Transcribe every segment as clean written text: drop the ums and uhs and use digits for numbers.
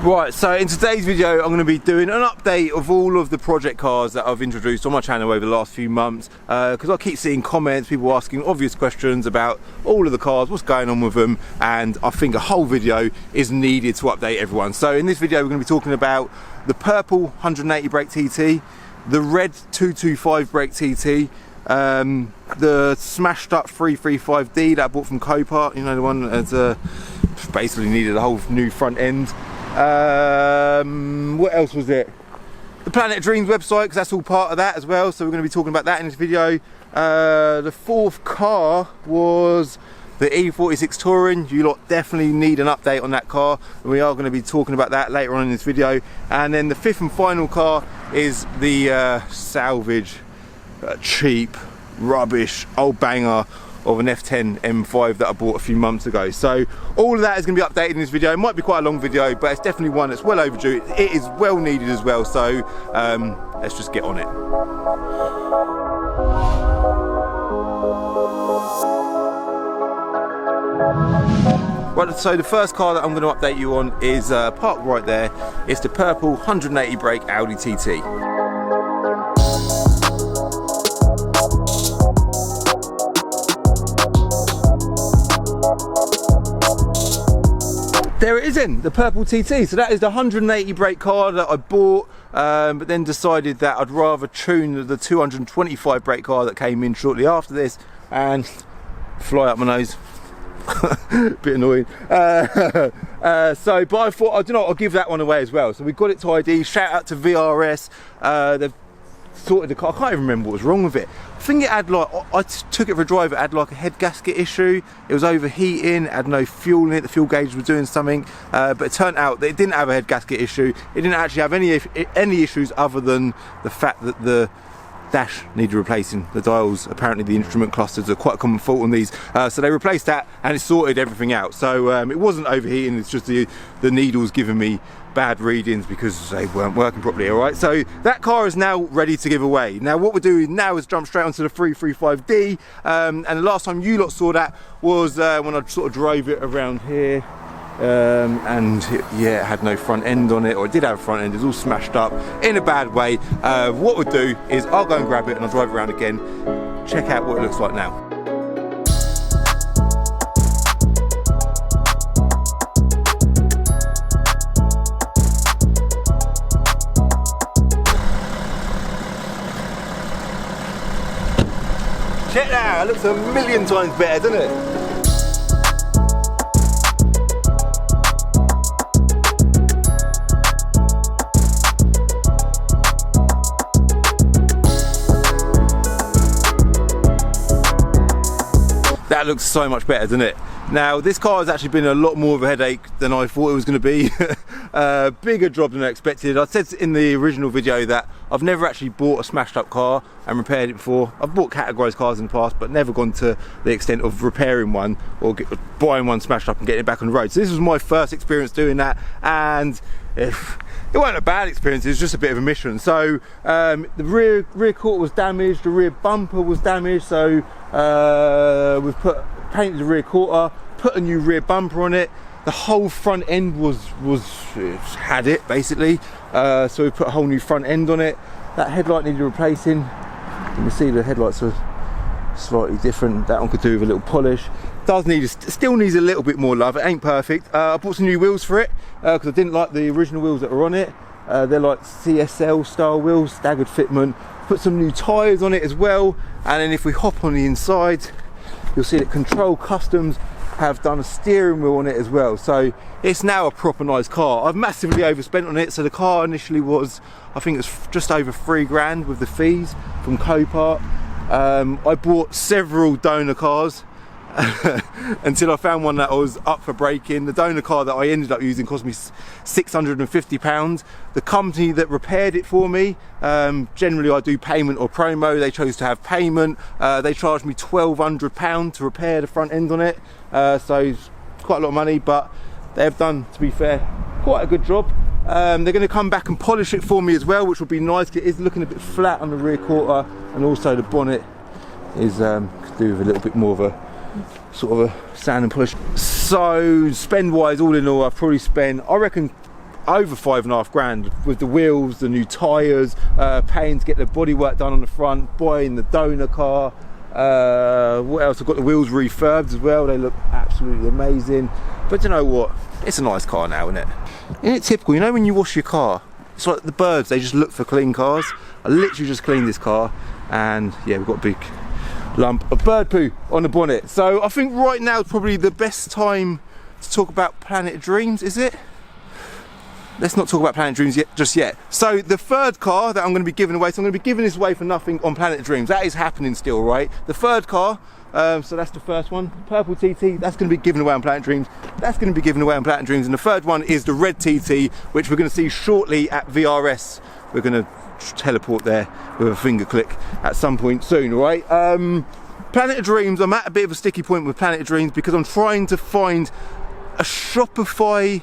Right, so in today's video I'm going to be doing an update of all of the project cars that I've introduced on my channel over the last few months, because I keep seeing comments, people asking obvious questions about all of the cars, what's going on with them, and I think a whole video is needed to update everyone. So in this video we're going to be talking about the purple 180 brake TT, the red 225 brake TT, the smashed up 335D that I bought from Copart, you know, the one that basically needed a whole new front end. What else was it? The Planet Dreams website, because that's all part of that as well, so we're going to be talking about that in this video. The fourth car was the E46 Touring. You lot definitely need an update on that car, and we are going to be talking about that later on in this video. And then the fifth and final car is the salvage, cheap, rubbish, old banger of an F10 M5 that I bought a few months ago. So all of that is going to be updated in this video. It might be quite a long video, but it's definitely one that's well overdue. It is well needed as well, so let's just get on it. Right, so the first car that I'm going to update you on is parked right there. It's the purple 180 brake Audi TT. There it is in, the purple TT. So that is the 180 brake car that I bought, but then decided that I'd rather tune the 225 brake car that came in shortly after this and fly up my nose. Bit annoying. But I thought, I'll give that one away as well. So we got it to ID. Shout out to VRS. They've sorted the car. I can't even remember what was wrong with it. I think it had like, I took it for a drive, it had like a head gasket issue. It was overheating, it had no fuel in it, the fuel gauge was doing something, but it turned out that it didn't have a head gasket issue. It didn't actually have any issues other than the fact that the dash needed replacing. The dials, apparently the instrument clusters are quite a common fault on these, so they replaced that and it sorted everything out. So it wasn't overheating, it's just the needles giving me bad readings because they weren't working properly. All right, so that car is now ready to give away. Now what we're doing now is jump straight onto the 335D, and the last time you lot saw that was when I sort of drove it around here, and yeah, it had no front end on it, or it did have a front end. It's all smashed up in a bad way. What we'll do is I'll go and grab it and I'll drive it around again, check out what it looks like now. Check that out, it looks a million times better, doesn't it? That looks so much better, doesn't it? Now this car has actually been a lot more of a headache than I thought it was going to be. Bigger job than I expected. I said in the original video that I've never actually bought a smashed up car and repaired it before. I've bought categorised cars in the past, but never gone to the extent of repairing one or buying one smashed up and getting it back on the road. So this was my first experience doing that, and it wasn't a bad experience, it was just a bit of a mission. So the rear quarter was damaged, the rear bumper was damaged, so we've painted the rear quarter, put a new rear bumper on it. The whole front end had it basically, so we put a whole new front end on it. That headlight needed replacing. You can see the headlights are slightly different. That one could do with a little polish. Still needs a little bit more love. It ain't perfect. I bought some new wheels for it because I didn't like the original wheels that were on it. They're like CSL style wheels, staggered fitment. Put some new tyres on it as well, and then if we hop on the inside, you'll see that Control Customs have done a steering wheel on it as well. So it's now a proper nice car. I've massively overspent on it. So the car initially was, I think it's just over £3 with the fees from Copart. I bought several donor cars until I found one that was up for break-in. The donor car that I ended up using cost me £650. The company that repaired it for me, generally I do payment or promo, they chose to have payment. They charged me £1,200 to repair the front end on it, so it's quite a lot of money, but they've done, to be fair, quite a good job. They're going to come back and polish it for me as well, which will be nice. It is looking a bit flat on the rear quarter, and also the bonnet is could do with a little bit more of a sort of a sand and polish. So spend wise, all in all, I've probably spent, I reckon, over £5.5 grand with the wheels, the new tyres, paying to get the bodywork done on the front, buying the donor car. What else? I've got the wheels refurbed as well. They look absolutely amazing. But you know what? It's a nice car now, isn't it? Isn't it typical? You know when you wash your car, it's like the birds, they just look for clean cars. I literally just cleaned this car and yeah, we've got a big lump of bird poo on the bonnet. So I think right now is probably the best time to talk about Planet of Dreams, is it? Let's not talk about Planet of Dreams just yet. So the third car that I'm going to be giving away, so I'm going to be giving this away for nothing on Planet of Dreams. That is happening still, right? The third car, so that's the first one, purple TT, that's going to be given away on Planet of Dreams. That's going to be given away on Planet of Dreams. And the third one is the red TT, which we're going to see shortly at VRS. We're going to teleport there with a finger click at some point soon, all right? Planet of Dreams, I'm at a bit of a sticky point with Planet of Dreams because I'm trying to find a Shopify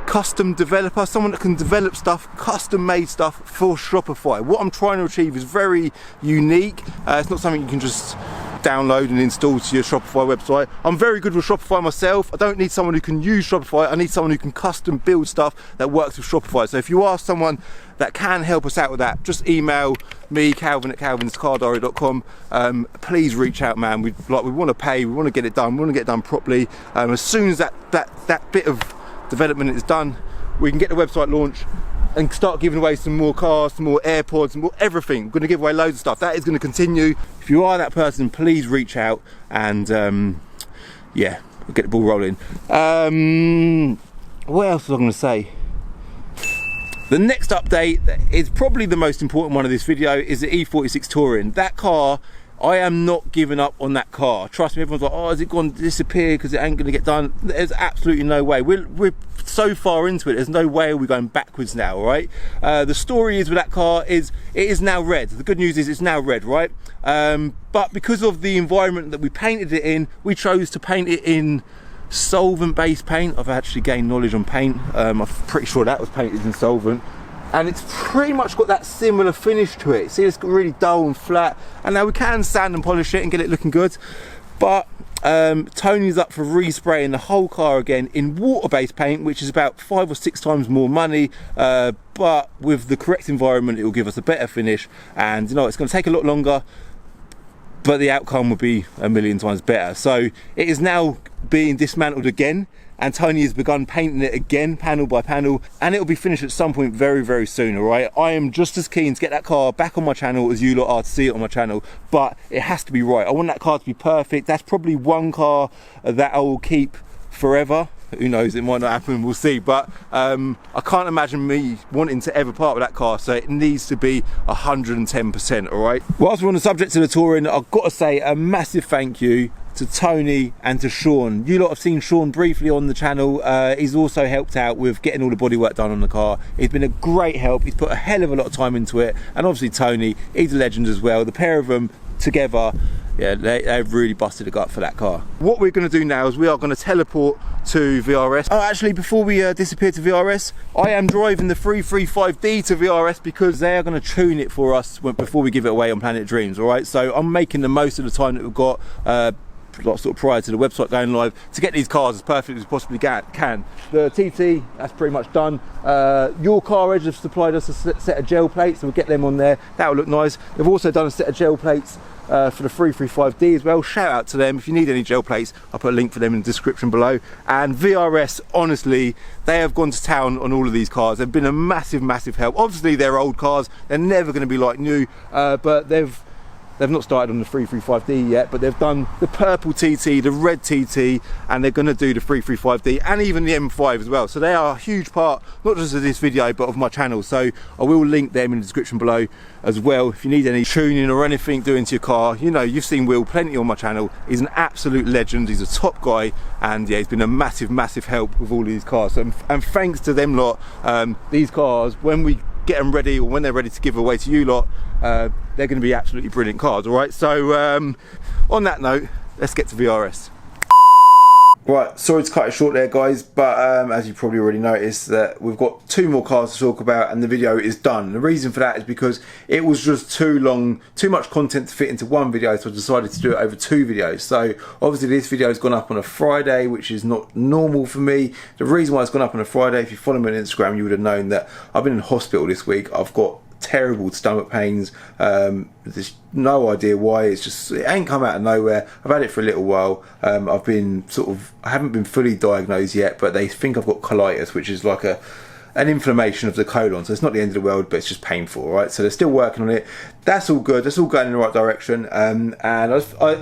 custom developer, someone that can develop stuff, custom made stuff for Shopify. What I'm trying to achieve is very unique. It's not something you can just download and install to your Shopify website. I'm very good with Shopify myself. I don't need someone who can use Shopify. I need someone who can custom build stuff that works with Shopify. So if you are someone that can help us out with that, just email me, Calvin at calvinscardiary.com. Please reach out, man. We want to pay, we want to get it done, we want to get it done properly. As soon as that bit of development is done, we can get the website launched and start giving away some more cars, some more AirPods, some more everything. We're going to give away loads of stuff. That is going to continue. If you are that person, please reach out and yeah, we'll get the ball rolling. What else was I going to say? The next update is probably the most important one of this video is the E46 Touring. That car, I am not giving up on that car. Trust me, everyone's like, oh, is it going to disappear because it ain't going to get done? There's absolutely no way. We're so far into it, there's no way we're going backwards now, right? The story is with that car is, it is now red. The good news is it's now red, right? But because of the environment that we painted it in, we chose to paint it in solvent-based paint. I've actually gained knowledge on paint. I'm pretty sure that was painted in solvent. And it's pretty much got that similar finish to it. See, it's got really dull and flat. And now we can sand and polish it and get it looking good. But Tony's up for respraying the whole car again in water-based paint, which is about 5 or 6 times more money. But with the correct environment, it will give us a better finish. And you know, it's going to take a lot longer, but the outcome will be a million times better. So it is now being dismantled again, and Tony has begun painting it again, panel by panel, and it will be finished at some point very, very soon, all right? I am just as keen to get that car back on my channel as you lot are to see it on my channel, but it has to be right. I want that car to be perfect. That's probably one car that I will keep forever. Who knows, it might not happen, we'll see. But I can't imagine me wanting to ever part with that car, so it needs to be 110%, all right? Whilst we're on the subject of the Touring, I've got to say a massive thank you to Tony and to Sean. You lot have seen Sean briefly on the channel. He's also helped out with getting all the bodywork done on the car. He's been a great help. He's put a hell of a lot of time into it. And obviously Tony, he's a legend as well. The pair of them together, yeah, they've really busted a gut for that car. What we're going to do now is we are going to teleport to VRS. Oh, actually, before we disappear to VRS, I am driving the 335D to VRS because they are going to tune it for us before we give it away on Planet of Dreams, all right? So I'm making the most of the time that we've got, sort of prior to the website going live, to get these cars as perfect as we possibly can. The TT, that's pretty much done. YourCarReg have supplied us a set of gel plates, so we'll get them on there. That will look nice. They've also done a set of gel plates for the 335D as well. Shout out to them. If you need any gel plates, I'll put a link for them in the description below. And VRS, honestly, they have gone to town on all of these cars. They've been a massive, massive help. Obviously, they're old cars. They're never going to be like new, but they've not started on the 335D yet, but they've done the purple TT, the red TT, and they're going to do the 335D and even the M5 as well. So they are a huge part, not just of this video, but of my channel. So I will link them in the description below as well. If you need any tuning or anything doing to your car, you know, you've seen Will plenty on my channel. He's an absolute legend. He's a top guy, and yeah, he's been a massive, massive help with all of these cars. So, and thanks to them lot, these cars, when we get them ready, or when they're ready to give away to you lot, they're going to be absolutely brilliant cars, all right? So on that note, let's get to VRS. Right, sorry to cut it short there, guys, but as you probably already noticed, that we've got 2 more cars to talk about and the video is done. The reason for that is because it was just too long, too much content to fit into one video, so I decided to do it over 2 videos. So obviously this video has gone up on a Friday, which is not normal for me. The reason why it's gone up on a Friday, if you follow me on Instagram, you would have known that I've been in hospital this week. I've got terrible stomach pains. There's no idea why. It ain't come out of nowhere. I've had it for a little while. I haven't been fully diagnosed yet, but they think I've got colitis, which is like an inflammation of the colon. So it's not the end of the world, but it's just painful. All right, so they're still working on it. That's all good. That's all going in the right direction. And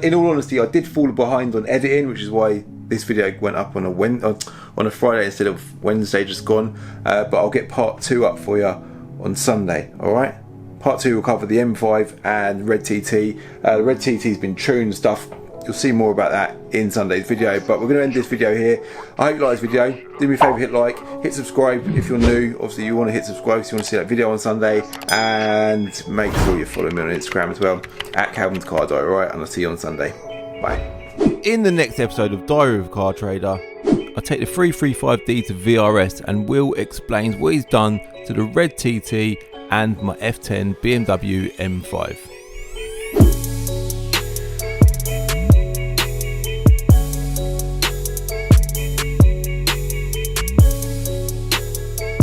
in all honesty, I did fall behind on editing, which is why this video went up on a Friday instead of Wednesday just gone. But I'll get part 2 up for you on Sunday. Alright, part 2 will cover the M5 and Red TT. The Red TT's been tuned and stuff. You'll see more about that in Sunday's video, but we're going to end this video here. I hope you like this video. Do me a favour, hit like, hit subscribe if you're new. Obviously you want to hit subscribe so you want to see that video on Sunday, and make sure you follow me on Instagram as well, at Calvin's Car Diary. Alright, and I'll see you on Sunday. Bye. In the next episode of Diary of a Car Trader, I take the 335D to VRS and Will explains what he's done to the Red TT and my F10 BMW M5.